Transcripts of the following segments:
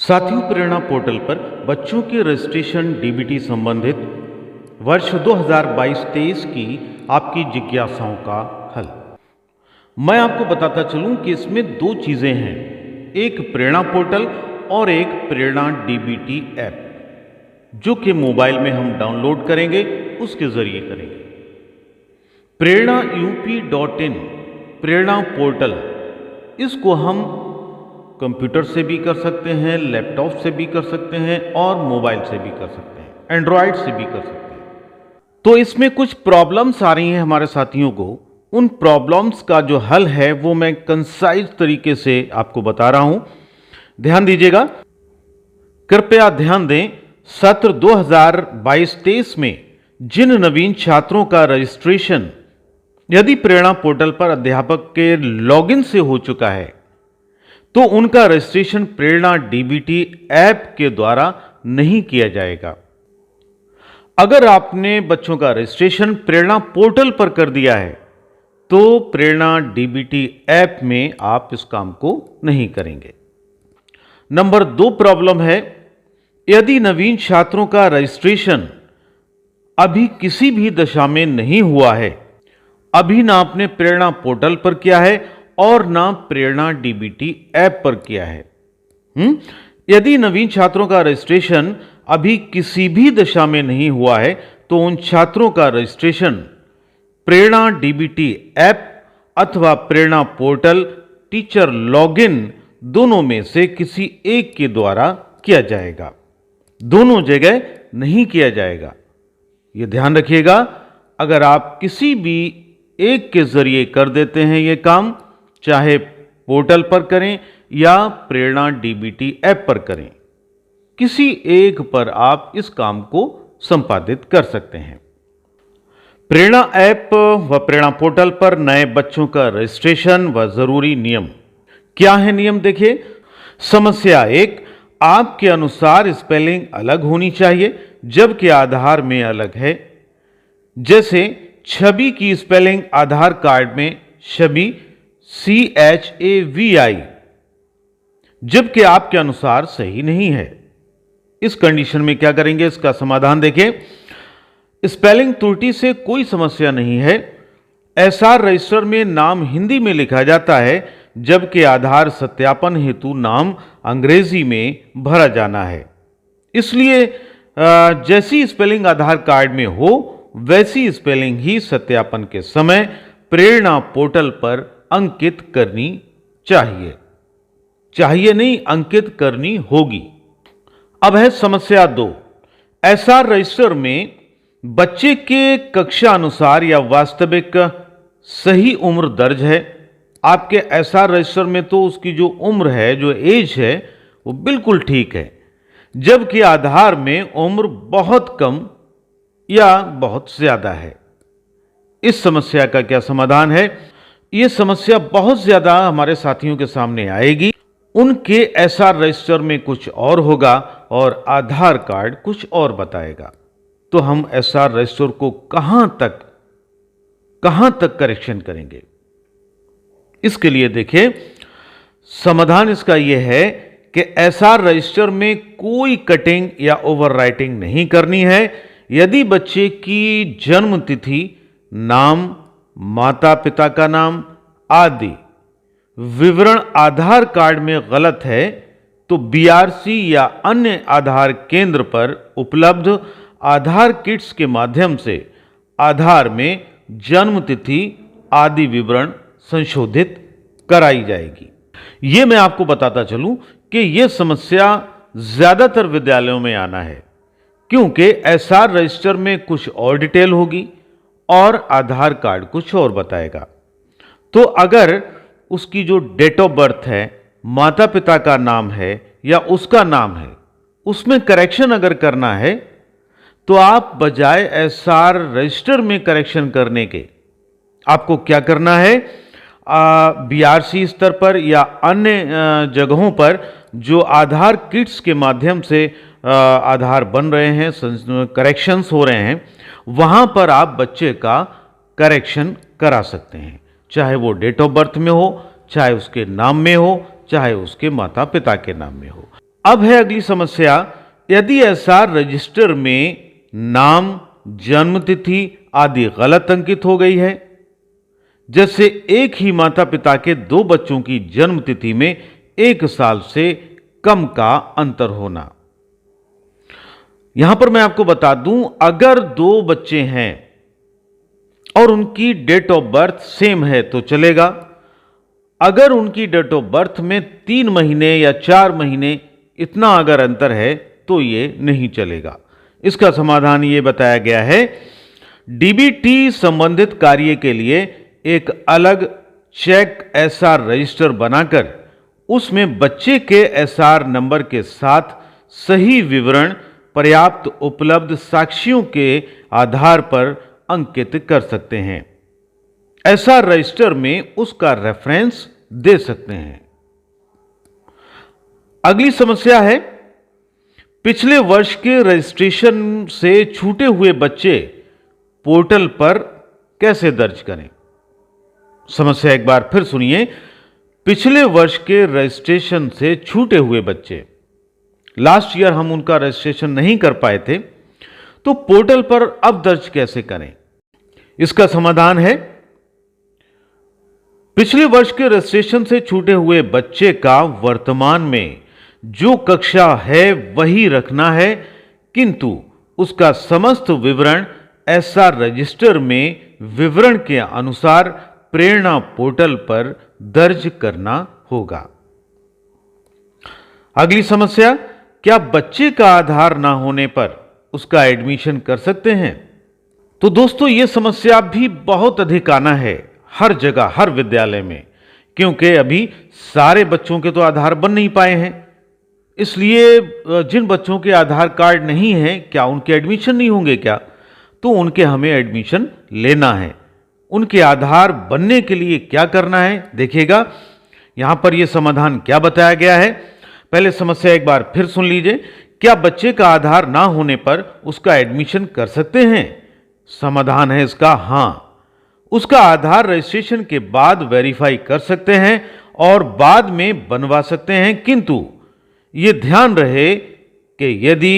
साथियों, प्रेरणा पोर्टल पर बच्चों के रजिस्ट्रेशन डीबीटी संबंधित वर्ष 2022-23 की आपकी जिज्ञासाओं का हल। मैं आपको बताता चलूं कि इसमें दो चीजें हैं, एक प्रेरणा पोर्टल और एक प्रेरणा डीबीटी ऐप, जो कि मोबाइल में हम डाउनलोड करेंगे, उसके जरिए करेंगे। प्रेरणा UP.in प्रेरणा पोर्टल, इसको हम कंप्यूटर से भी कर सकते हैं, लैपटॉप से भी कर सकते हैं और मोबाइल से भी कर सकते हैं, एंड्रॉयड से भी कर सकते हैं। तो इसमें कुछ प्रॉब्लम्स आ रही हैं हमारे साथियों को। उन प्रॉब्लम्स का जो हल है वो मैं कंसाइज तरीके से आपको बता रहा हूं, ध्यान दीजिएगा। कृपया ध्यान दें, सत्र 2022-23 में जिन नवीन छात्रों का रजिस्ट्रेशन यदि प्रेरणा पोर्टल पर अध्यापक के लॉगिन से हो चुका है, तो उनका रजिस्ट्रेशन प्रेरणा डीबीटी ऐप के द्वारा नहीं किया जाएगा। अगर आपने बच्चों का रजिस्ट्रेशन प्रेरणा पोर्टल पर कर दिया है, तो प्रेरणा डीबीटी ऐप में आप इस काम को नहीं करेंगे। नंबर 2 प्रॉब्लम है, यदि नवीन छात्रों का रजिस्ट्रेशन अभी किसी भी दशा में नहीं हुआ है, अभी ना आपने प्रेरणा पोर्टल पर किया है और ना प्रेरणा डीबीटी ऐप पर किया है। यदि नवीन छात्रों का रजिस्ट्रेशन अभी किसी भी दशा में नहीं हुआ है, तो उन छात्रों का रजिस्ट्रेशन प्रेरणा डीबीटी ऐप अथवा प्रेरणा पोर्टल टीचर लॉगिन दोनों में से किसी एक के द्वारा किया जाएगा, दोनों जगह नहीं किया जाएगा। यह ध्यान रखिएगा, अगर आप किसी भी एक के जरिए कर देते हैं ये काम, चाहे पोर्टल पर करें या प्रेरणा डीबीटी ऐप पर करें, किसी एक पर आप इस काम को संपादित कर सकते हैं। प्रेरणा ऐप व प्रेरणा पोर्टल पर नए बच्चों का रजिस्ट्रेशन व जरूरी नियम क्या है। नियम देखिए। समस्या 1, आपके अनुसार स्पेलिंग अलग होनी चाहिए जबकि आधार में अलग है। जैसे छवि की स्पेलिंग आधार कार्ड में छवि CHAVI, जबकि आपके अनुसार सही नहीं है। इस कंडीशन में क्या करेंगे, इसका समाधान देखें। स्पेलिंग त्रुटि से कोई समस्या नहीं है। SR रजिस्टर में नाम हिंदी में लिखा जाता है, जबकि आधार सत्यापन हेतु नाम अंग्रेजी में भरा जाना है। इसलिए जैसी स्पेलिंग आधार कार्ड में हो, वैसी स्पेलिंग ही सत्यापन के समय प्रेरणा पोर्टल पर अंकित करनी चाहिए नहीं, अंकित करनी होगी। अब है समस्या 2, SR रजिस्टर में बच्चे के कक्षा अनुसार या वास्तविक सही उम्र दर्ज है। आपके SR रजिस्टर में तो उसकी जो उम्र है, जो एज है, वो बिल्कुल ठीक है, जबकि आधार में उम्र बहुत कम या बहुत ज्यादा है। इस समस्या का क्या समाधान है? यह समस्या बहुत ज्यादा हमारे साथियों के सामने आएगी। उनके SR रजिस्टर में कुछ और होगा और आधार कार्ड कुछ और बताएगा। तो हम SR रजिस्टर को कहां तक करेक्शन करेंगे? इसके लिए देखिए, समाधान इसका यह है कि SR रजिस्टर में कोई कटिंग या ओवरराइटिंग नहीं करनी है। यदि बच्चे की जन्म तिथि, नाम, माता पिता का नाम आदि विवरण आधार कार्ड में गलत है, तो BRC या अन्य आधार केंद्र पर उपलब्ध आधार किट्स के माध्यम से आधार में जन्म तिथि आदि विवरण संशोधित कराई जाएगी। यह मैं आपको बताता चलूं कि यह समस्या ज्यादातर विद्यालयों में आना है, क्योंकि SR रजिस्टर में कुछ और डिटेल होगी और आधार कार्ड कुछ और बताएगा। तो अगर उसकी जो डेट ऑफ बर्थ है, माता पिता का नाम है या उसका नाम है, उसमें करेक्शन अगर करना है, तो आप बजाय SR रजिस्टर में करेक्शन करने के आपको क्या करना है, BRC स्तर पर या अन्य जगहों पर जो आधार किट्स के माध्यम से आधार बन रहे हैं, करेक्शंस हो रहे हैं, वहां पर आप बच्चे का करेक्शन करा सकते हैं, चाहे वो डेट ऑफ बर्थ में हो, चाहे उसके नाम में हो, चाहे उसके माता पिता के नाम में हो। अब है अगली समस्या, यदि एसआर रजिस्टर में नाम, जन्म तिथि आदि गलत अंकित हो गई है, जैसे एक ही माता पिता के दो बच्चों की जन्म तिथि में 1 साल से कम का अंतर होना। यहां पर मैं आपको बता दूं, अगर 2 बच्चे हैं और उनकी डेट ऑफ बर्थ सेम है तो चलेगा। अगर उनकी डेट ऑफ बर्थ में 3 महीने या 4 महीने इतना अगर अंतर है तो यह नहीं चलेगा। इसका समाधान यह बताया गया है, डीबीटी संबंधित कार्य के लिए एक अलग चेक एसआर रजिस्टर बनाकर उसमें बच्चे के एसआर नंबर के साथ सही विवरण पर्याप्त उपलब्ध साक्ष्यों के आधार पर अंकित कर सकते हैं। एसआर रजिस्टर में उसका रेफरेंस दे सकते हैं। अगली समस्या है, पिछले वर्ष के रजिस्ट्रेशन से छूटे हुए बच्चे पोर्टल पर कैसे दर्ज करें। समस्या एक बार फिर सुनिए, पिछले वर्ष के रजिस्ट्रेशन से छूटे हुए बच्चे, लास्ट ईयर हम उनका रजिस्ट्रेशन नहीं कर पाए थे, तो पोर्टल पर अब दर्ज कैसे करें। इसका समाधान है, पिछले वर्ष के रजिस्ट्रेशन से छूटे हुए बच्चे का वर्तमान में जो कक्षा है वही रखना है, किंतु उसका समस्त विवरण एसआर रजिस्टर में विवरण के अनुसार प्रेरणा पोर्टल पर दर्ज करना होगा। अगली समस्या, क्या बच्चे का आधार ना होने पर उसका एडमिशन कर सकते हैं। तो दोस्तों, यह समस्या भी बहुत अधिक आना है हर जगह, हर विद्यालय में, क्योंकि अभी सारे बच्चों के तो आधार बन नहीं पाए हैं। इसलिए जिन बच्चों के आधार कार्ड नहीं है, क्या उनके एडमिशन नहीं होंगे क्या? तो उनके हमें एडमिशन लेना है। उनके आधार बनने के लिए क्या करना है, देखिएगा यहां पर यह समाधान क्या बताया गया है। पहले समस्या एक बार फिर सुन लीजिए, क्या बच्चे का आधार ना होने पर उसका एडमिशन कर सकते हैं। समाधान है इसका हां। उसका आधार रजिस्ट्रेशन के बाद वेरीफाई कर सकते हैं और बाद में बनवा सकते हैं, किंतु यह ध्यान रहे कि यदि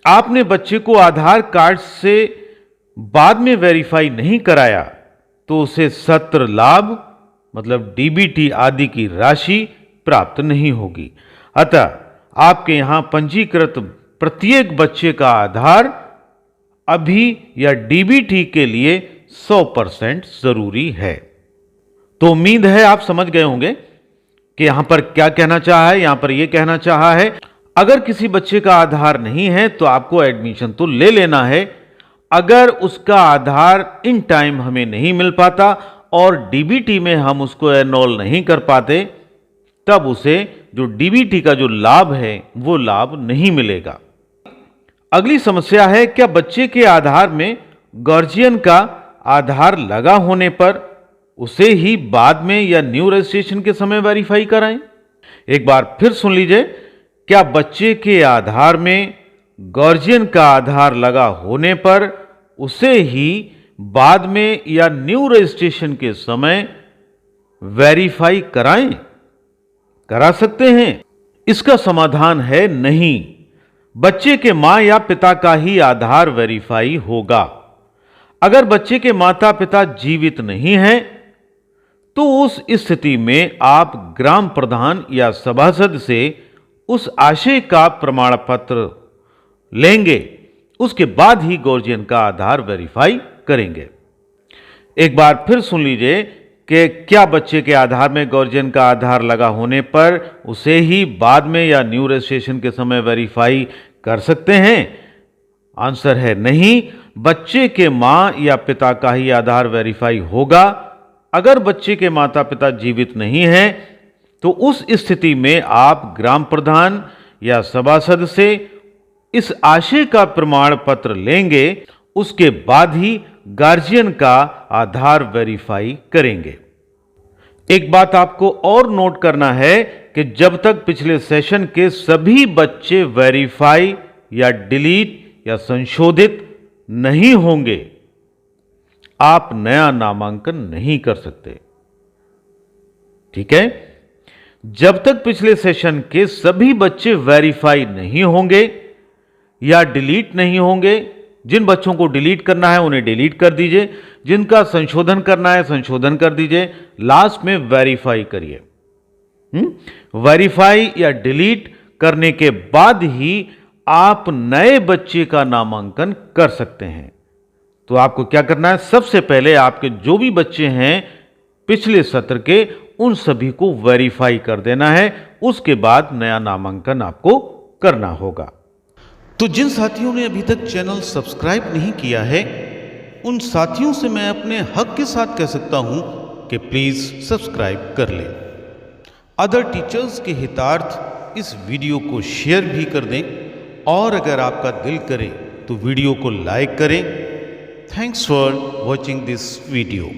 आपने बच्चे को आधार कार्ड से बाद में वेरीफाई नहीं कराया तो उसे सत्र लाभ मतलब डीबीटी आदि की राशि प्राप्त नहीं होगी। अतः आपके यहां पंजीकृत प्रत्येक बच्चे का आधार अभी या डीबीटी के लिए 100% जरूरी है। तो उम्मीद है आप समझ गए होंगे कि यहां पर क्या कहना चाहा है। यहां पर यह कहना चाहा है, अगर किसी बच्चे का आधार नहीं है तो आपको एडमिशन तो ले लेना है। अगर उसका आधार इन टाइम हमें नहीं मिल पाता और डीबीटी में हम उसको एनरोल नहीं कर पाते, तब उसे जो डीबीटी का जो लाभ है वो लाभ नहीं मिलेगा। अगली समस्या है, क्या बच्चे के आधार में गार्जियन का आधार लगा होने पर उसे ही बाद में या न्यू रजिस्ट्रेशन के समय वेरीफाई कराएं। एक बार फिर सुन लीजिए, क्या बच्चे के आधार में गार्जियन का आधार लगा होने पर उसे ही बाद में या न्यू रजिस्ट्रेशन के समय वेरीफाई कराएं, करा सकते हैं। इसका समाधान है नहीं। बच्चे के मां या पिता का ही आधार वेरीफाई होगा। अगर बच्चे के माता पिता जीवित नहीं हैं तो उस स्थिति में आप ग्राम प्रधान या सभासद से उस आशय का प्रमाण पत्र लेंगे, उसके बाद ही गार्जियन का आधार वेरीफाई करेंगे। एक बार फिर सुन लीजिए कि क्या बच्चे के आधार में गार्जियन का आधार लगा होने पर उसे ही बाद में या न्यू रजिस्ट्रेशन के समय वेरीफाई कर सकते हैं। आंसर है नहीं। बच्चे के मां या पिता का ही आधार वेरीफाई होगा। अगर बच्चे के माता पिता जीवित नहीं हैं तो उस स्थिति में आप ग्राम प्रधान या सभासद से इस आशय का प्रमाण पत्र लेंगे, उसके बाद ही गार्जियन का आधार वेरीफाई करेंगे। एक बात आपको और नोट करना है कि जब तक पिछले सेशन के सभी बच्चे वेरीफाई या डिलीट या संशोधित नहीं होंगे, आप नया नामांकन नहीं कर सकते। ठीक है, जब तक पिछले सेशन के सभी बच्चे वेरीफाई नहीं होंगे या डिलीट नहीं होंगे, जिन बच्चों को डिलीट करना है उन्हें डिलीट कर दीजिए, जिनका संशोधन करना है संशोधन कर दीजिए, लास्ट में वेरीफाई करिए। वेरीफाई या डिलीट करने के बाद ही आप नए बच्चे का नामांकन कर सकते हैं। तो आपको क्या करना है, सबसे पहले आपके जो भी बच्चे हैं पिछले सत्र के, उन सभी को वेरीफाई कर देना है, उसके बाद नया नामांकन आपको करना होगा। तो जिन साथियों ने अभी तक चैनल सब्सक्राइब नहीं किया है, उन साथियों से मैं अपने हक के साथ कह सकता हूं कि प्लीज सब्सक्राइब कर लें। अदर टीचर्स के हितार्थ इस वीडियो को शेयर भी कर दें, और अगर आपका दिल करे तो वीडियो को लाइक करें। Thanks for watching this video.